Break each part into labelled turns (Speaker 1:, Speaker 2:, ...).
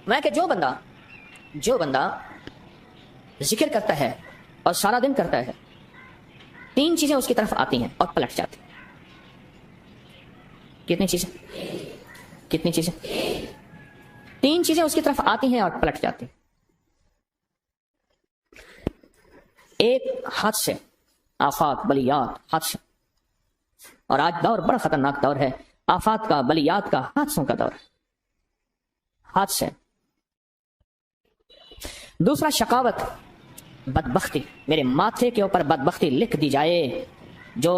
Speaker 1: میں کہ جو بندہ ذکر کرتا ہے اور سارا دن کرتا ہے، 3 چیزیں اس کی طرف آتی ہیں اور پلٹ جاتی ہیں۔ کتنی چیزیں؟ 3 چیزیں اس کی طرف آتی ہیں اور پلٹ جاتی ہیں۔ ایک، حادثے، آفات، بلیات، حادثے۔ اور آج دور بڑا خطرناک دور ہے، آفات کا، بلیات کا، حادثوں کا دور ہے، حادثے۔ دوسرا، شقاوت، بدبختی، میرے ماتھے کے اوپر بدبختی لکھ دی جائے، جو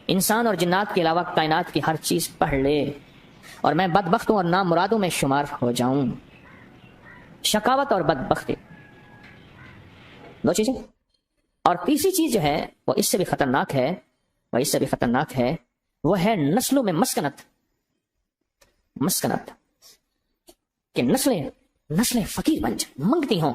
Speaker 1: انسان اور جنات کے علاوہ کائنات کی ہر چیز پڑھ لے اور میں بدبختوں اور نامرادوں میں شمار ہو جاؤں۔ شقاوت اور بدبختی، 2 چیزیں۔ اور تیسری چیز جو ہے وہ اس سے بھی خطرناک ہے، وہ ہے نسلوں میں مسکنت کہ نسلیں فقیر بن جائیں، منگتی ہوں،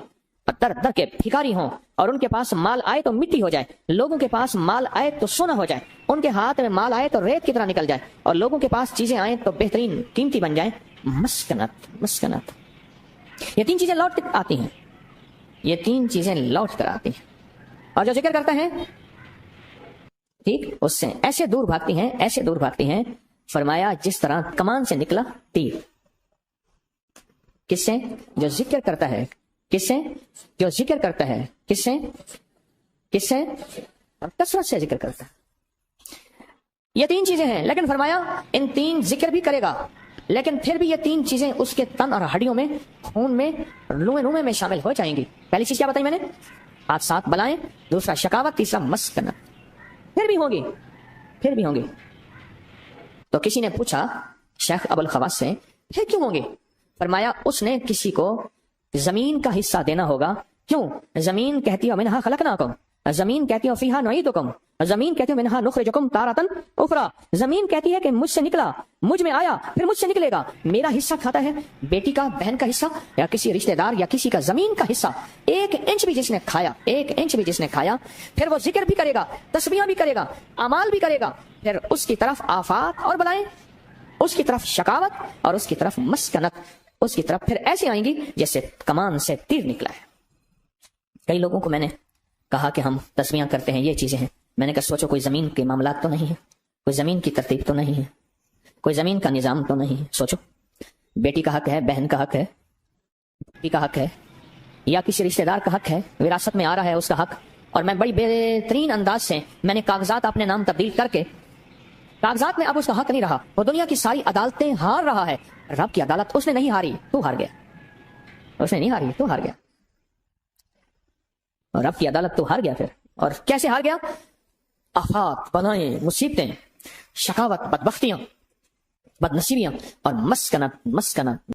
Speaker 1: در در کے بھکاری ہوں، اور ان کے پاس مال آئے تو مٹی ہو جائے، لوگوں کے پاس مال آئے تو سونا ہو جائے، ان کے ہاتھ میں مال آئے تو ریت کی طرح نکل جائے، اور لوگوں کے پاس چیزیں آئیں تو بہترین قیمتی بن جائیں۔ مسکنت، یہ 3 چیزیں لوٹ کر آتی ہیں، اور جو ذکر کرتا ہے ٹھیک اس سے ایسے دور بھاگتی ہیں، فرمایا جس طرح کمان سے نکلا تیر۔ کس سے؟ جو ذکر کرتا ہے۔ کس سے؟ جو ذکر کرتا ہے۔ کس سے؟ اور کثرت سے ذکر کرتا ہے۔ یہ 3 چیزیں ہیں، لیکن فرمایا ان 3 ذکر بھی کرے گا، لیکن پھر بھی یہ 3 چیزیں اس کے تن اور ہڈیوں میں، خون میں، روئے میں شامل ہو جائیں گی۔ پہلی چیز کیا بتائی میں نے؟ حادثات، بلائیں، دوسرا شقاوت، تیسرا مسکنت۔ پھر بھی ہوں گی۔ تو کسی نے پوچھا شیخ ابو الخواص سے، پھر کیوں ہوں گے؟ فرمایا اس نے کسی کو زمین کا حصہ دینا ہوگا۔ کیوں؟ زمین کہتی ہے منہا خلقناکم، زمین کہتی ہے فیہا نعیدکم، زمین کہتی ہے منہا نخرجکم تارۃ اخری، زمین کہتی ہے کہ مجھ سے نکلا، مجھ میں آیا، پھر مجھ سے نکلے گا۔ میرا حصہ کھاتا ہے، بیٹی کا، بہن کا حصہ، یا کسی رشتہ دار یا کسی کا زمین کا حصہ، 1 انچ بھی جس نے کھایا، پھر وہ ذکر بھی کرے گا، تسبیحاں بھی کرے گا، اعمال بھی کرے گا، پھر اس کی طرف آفات اور بلائیں، اس کی طرف شقاوت، اور اس کی طرف مسکنت، اس کی طرف پھر ایسے آئیں گی جیسے کمان سے تیر نکلا ہے۔ کئی لوگوں کو میں نے کہا کہ ہم تسبیحاں کرتے ہیں، یہ چیزیں ہیں، میں نے کہا سوچو کوئی زمین کے معاملات تو نہیں ہے، کوئی زمین کی ترتیب تو نہیں ہے، کوئی زمین کا نظام تو نہیں ہے۔ سوچو، بیٹی کا حق ہے، بہن کا حق ہے، بیٹی کا حق ہے، یا کسی رشتہ دار کا حق ہے، وراثت میں آ رہا ہے اس کا حق، اور میں بڑی بہترین انداز سے میں نے کاغذات اپنے نام تبدیل کر کے، کاغذات میں اب اس کا حق نہیں رہا، وہ دنیا کی ساری عدالتیں ہار رہا ہے، رب کی عدالت اس نے نہیں ہاری، تو ہار گیا، اس نے نہیں ہاری، تو ہار گیا، اور رب کی عدالت تو ہار گیا۔ پھر اور کیسے ہار گیا؟ آفات، بلائیں، مصیبتیں، شقاوت، بدبختیاں، بدنصیبیاں، اور مسکنت۔